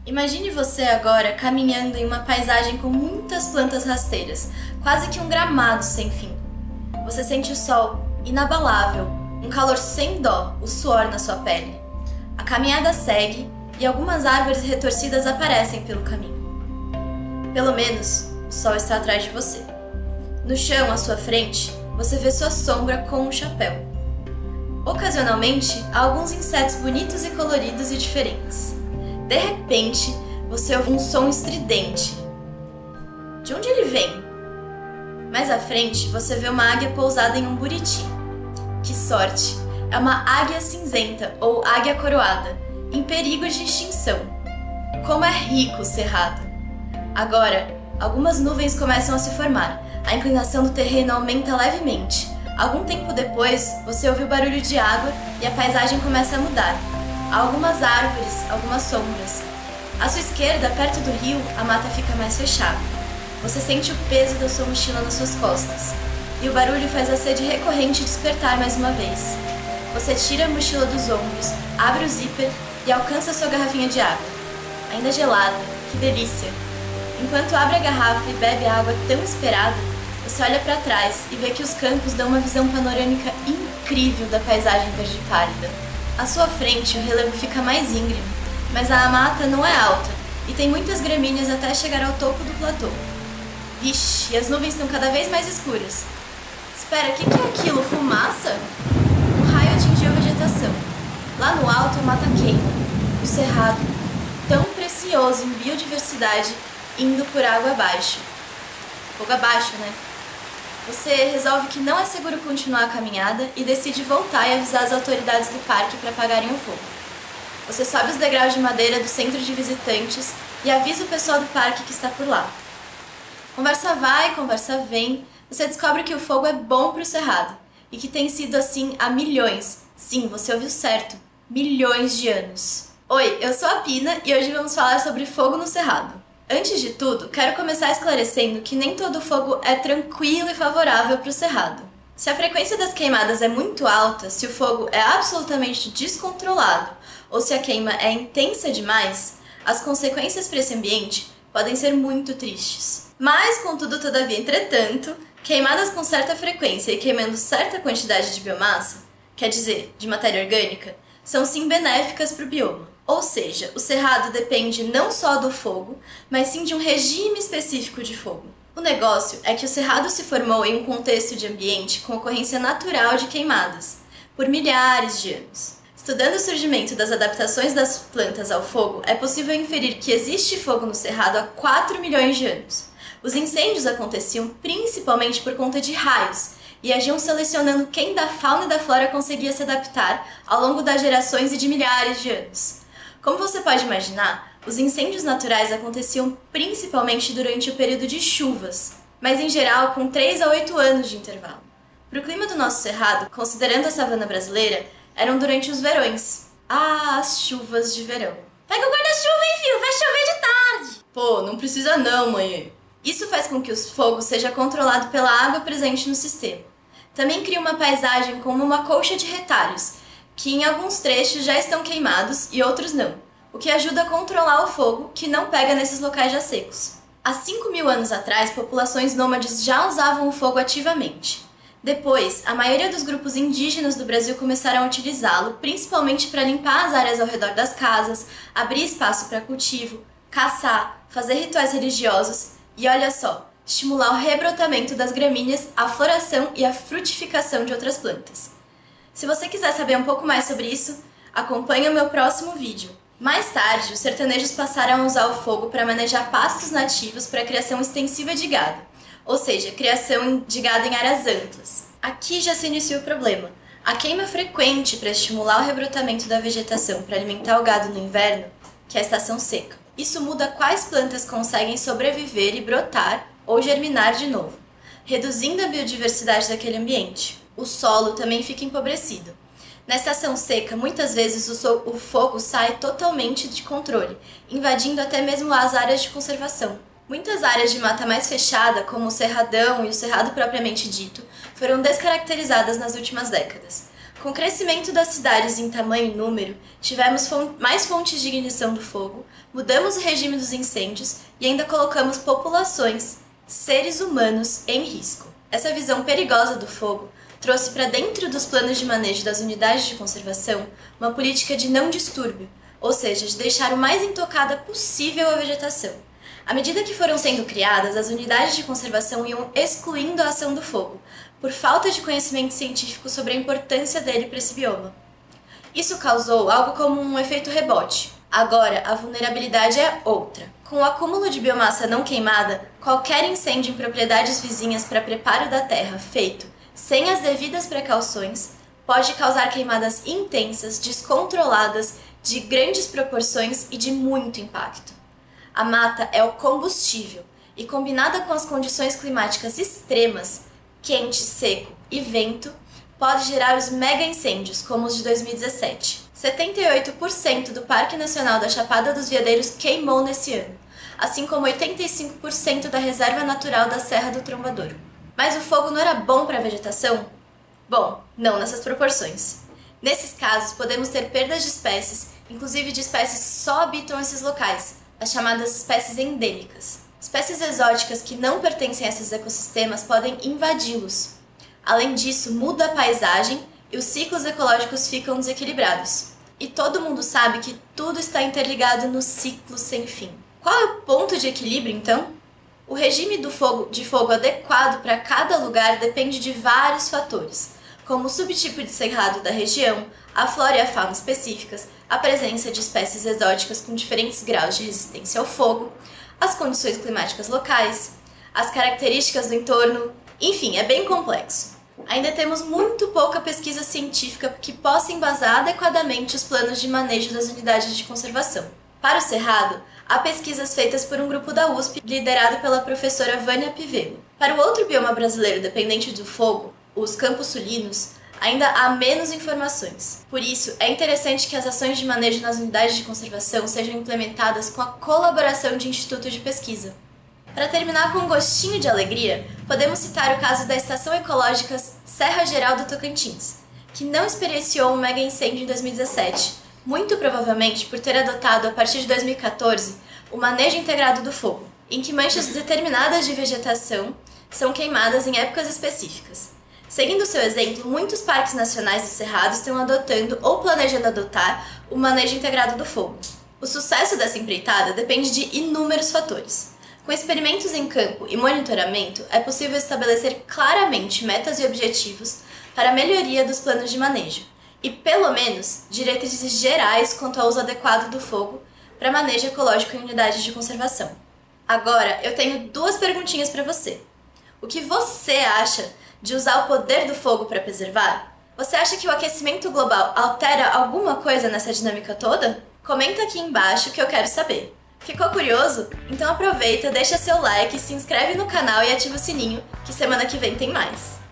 Imagine você agora caminhando em uma paisagem com muitas plantas rasteiras, quase que um gramado sem fim. Você sente o sol inabalável, um calor sem dó, o suor na sua pele. A caminhada segue e algumas árvores retorcidas aparecem pelo caminho. Pelo menos, o sol está atrás de você. No chão à sua frente, você vê sua sombra com um chapéu. Ocasionalmente, há alguns insetos bonitos e coloridos e diferentes. De repente, você ouve um som estridente. De onde ele vem? Mais à frente, você vê uma águia pousada em um buriti. Que sorte! É uma águia cinzenta ou águia coroada, em perigo de extinção. Como é rico o cerrado! Agora, algumas nuvens começam a se formar. A inclinação do terreno aumenta levemente. Algum tempo depois, você ouve o barulho de água e a paisagem começa a mudar. Há algumas árvores, algumas sombras. À sua esquerda, perto do rio, a mata fica mais fechada. Você sente o peso da sua mochila nas suas costas. E o barulho faz a sede recorrente despertar mais uma vez. Você tira a mochila dos ombros, abre o zíper e alcança sua garrafinha de água. Ainda gelada, que delícia! Enquanto abre a garrafa e bebe a água tão esperada, você olha para trás e vê que os campos dão uma visão panorâmica incrível da paisagem verde pálida. À sua frente, o relevo fica mais íngreme, mas a mata não é alta e tem muitas gramíneas até chegar ao topo do platô. Vixe, e as nuvens estão cada vez mais escuras. Espera, o que é aquilo? Fumaça? Um raio atingiu a vegetação. Lá no alto, a mata queima. O cerrado, tão precioso em biodiversidade, indo por água abaixo. Fogo abaixo, né? Você resolve que não é seguro continuar a caminhada e decide voltar e avisar as autoridades do parque para apagarem o fogo. Você sobe os degraus de madeira do centro de visitantes e avisa o pessoal do parque que está por lá. Conversa vai, conversa vem, você descobre que o fogo é bom para o cerrado e que tem sido assim há milhões, sim, você ouviu certo, milhões de anos. Oi, eu sou a Pina e hoje vamos falar sobre fogo no cerrado. Antes de tudo, quero começar esclarecendo que nem todo fogo é tranquilo e favorável para o cerrado. Se a frequência das queimadas é muito alta, se o fogo é absolutamente descontrolado ou se a queima é intensa demais, as consequências para esse ambiente podem ser muito tristes. Mas, contudo, todavia, entretanto, queimadas com certa frequência e queimando certa quantidade de biomassa, quer dizer, de matéria orgânica, são sim benéficas para o bioma. Ou seja, o cerrado depende não só do fogo, mas sim de um regime específico de fogo. O negócio é que o cerrado se formou em um contexto de ambiente com ocorrência natural de queimadas, por milhares de anos. Estudando o surgimento das adaptações das plantas ao fogo, é possível inferir que existe fogo no cerrado há 4 milhões de anos. Os incêndios aconteciam principalmente por conta de raios, e agiam selecionando quem da fauna e da flora conseguia se adaptar ao longo das gerações e de milhares de anos. Como você pode imaginar, os incêndios naturais aconteciam principalmente durante o período de chuvas, mas em geral com 3 a 8 anos de intervalo. Para o clima do nosso cerrado, considerando a savana brasileira, eram durante os verões. Ah, as chuvas de verão. Pega o guarda-chuva, hein, filho? Vai chover de tarde! Pô, não precisa não, mãe. Isso faz com que o fogo seja controlado pela água presente no sistema. Também cria uma paisagem como uma colcha de retalhos, que em alguns trechos já estão queimados e outros não, o que ajuda a controlar o fogo que não pega nesses locais já secos. Há 5.000 anos atrás, populações nômades já usavam o fogo ativamente. Depois, a maioria dos grupos indígenas do Brasil começaram a utilizá-lo, principalmente para limpar as áreas ao redor das casas, abrir espaço para cultivo, caçar, fazer rituais religiosos e, olha só, estimular o rebrotamento das gramíneas, a floração e a frutificação de outras plantas. Se você quiser saber um pouco mais sobre isso, acompanhe o meu próximo vídeo. Mais tarde, os sertanejos passaram a usar o fogo para manejar pastos nativos para a criação extensiva de gado, ou seja, criação de gado em áreas amplas. Aqui já se inicia o problema. A queima frequente para estimular o rebrotamento da vegetação para alimentar o gado no inverno, que é a estação seca. Isso muda quais plantas conseguem sobreviver e brotar ou germinar de novo, reduzindo a biodiversidade daquele ambiente. O solo também fica empobrecido. Na estação seca, muitas vezes o fogo sai totalmente de controle, invadindo até mesmo as áreas de conservação. Muitas áreas de mata mais fechada, como o Cerradão e o Cerrado propriamente dito, foram descaracterizadas nas últimas décadas. Com o crescimento das cidades em tamanho e número, tivemos mais fontes de ignição do fogo, mudamos o regime dos incêndios e ainda colocamos populações, seres humanos, em risco. Essa visão perigosa do fogo trouxe para dentro dos planos de manejo das unidades de conservação uma política de não distúrbio, ou seja, de deixar o mais intocada possível a vegetação. À medida que foram sendo criadas, as unidades de conservação iam excluindo a ação do fogo, por falta de conhecimento científico sobre a importância dele para esse bioma. Isso causou algo como um efeito rebote. Agora, a vulnerabilidade é outra. Com o acúmulo de biomassa não queimada, qualquer incêndio em propriedades vizinhas para preparo da terra feito sem as devidas precauções pode causar queimadas intensas, descontroladas, de grandes proporções e de muito impacto. A mata é o combustível e, combinada com as condições climáticas extremas, quente, seco e vento, pode gerar os mega incêndios, como os de 2017. 78% do Parque Nacional da Chapada dos Veadeiros queimou nesse ano, assim como 85% da Reserva Natural da Serra do Trombador. Mas o fogo não era bom para a vegetação? Bom, não nessas proporções. Nesses casos, podemos ter perdas de espécies, inclusive de espécies que só habitam esses locais, as chamadas espécies endêmicas. Espécies exóticas que não pertencem a esses ecossistemas podem invadi-los. Além disso, muda a paisagem e os ciclos ecológicos ficam desequilibrados. E todo mundo sabe que tudo está interligado no ciclo sem fim. Qual é o ponto de equilíbrio, então? O regime de fogo adequado para cada lugar depende de vários fatores, como o subtipo de cerrado da região, a flora e a fauna específicas, a presença de espécies exóticas com diferentes graus de resistência ao fogo, as condições climáticas locais, as características do entorno, enfim, é bem complexo. Ainda temos muito pouca pesquisa científica que possa embasar adequadamente os planos de manejo das unidades de conservação. Para o cerrado, há pesquisas feitas por um grupo da USP, liderado pela professora Vânia Pivello. Para o outro bioma brasileiro dependente do fogo, os campos sulinos, ainda há menos informações. Por isso, é interessante que as ações de manejo nas unidades de conservação sejam implementadas com a colaboração de institutos de pesquisa. Para terminar com um gostinho de alegria, podemos citar o caso da Estação Ecológica Serra Geral do Tocantins, que não experienciou um mega incêndio em 2017, muito provavelmente por ter adotado, a partir de 2014, o manejo integrado do fogo, em que manchas determinadas de vegetação são queimadas em épocas específicas. Seguindo seu exemplo, muitos parques nacionais do Cerrado estão adotando ou planejando adotar o manejo integrado do fogo. O sucesso dessa empreitada depende de inúmeros fatores. Com experimentos em campo e monitoramento, é possível estabelecer claramente metas e objetivos para a melhoria dos planos de manejo e, pelo menos, diretrizes gerais quanto ao uso adequado do fogo para manejo ecológico em unidades de conservação. Agora, eu tenho duas perguntinhas para você. O que você acha de usar o poder do fogo para preservar? Você acha que o aquecimento global altera alguma coisa nessa dinâmica toda? Comenta aqui embaixo que eu quero saber. Ficou curioso? Então aproveita, deixa seu like, se inscreve no canal e ativa o sininho, que semana que vem tem mais.